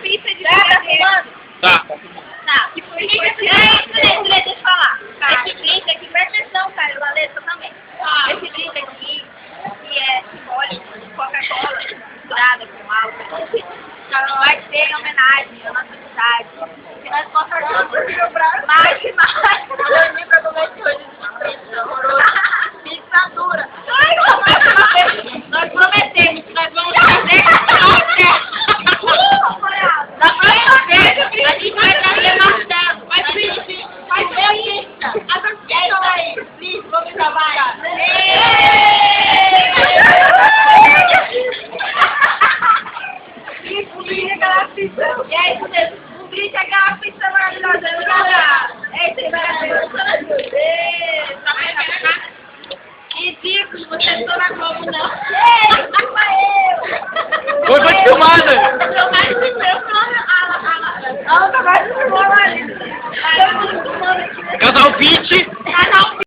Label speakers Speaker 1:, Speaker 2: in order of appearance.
Speaker 1: pizza de brigadeiro.
Speaker 2: Tá.
Speaker 1: Tá. Deixa eu falar. Esse brinde aqui, presta atenção, cara, o Alessa também. Esse brinde aqui, que é simbólico de Coca-Cola, misturada com álcool, vai ser em homenagem à nossa cidade. Que nós possamos mais e mais. Dormir pra comer hoje. Pizza dura. Nós prometemos que nós vamos fazer da próxima vez a gente vai trazer Marcelo. Vai ver isso. É isso aí. Please, vamos trabalhar. E aí, o brinde é aquela pizza maravilhosa. É isso aí, ridículo, você não na Globo, não.
Speaker 2: Foi pra filmada.
Speaker 1: Ela tá mais filmando ali.
Speaker 2: Casal 20.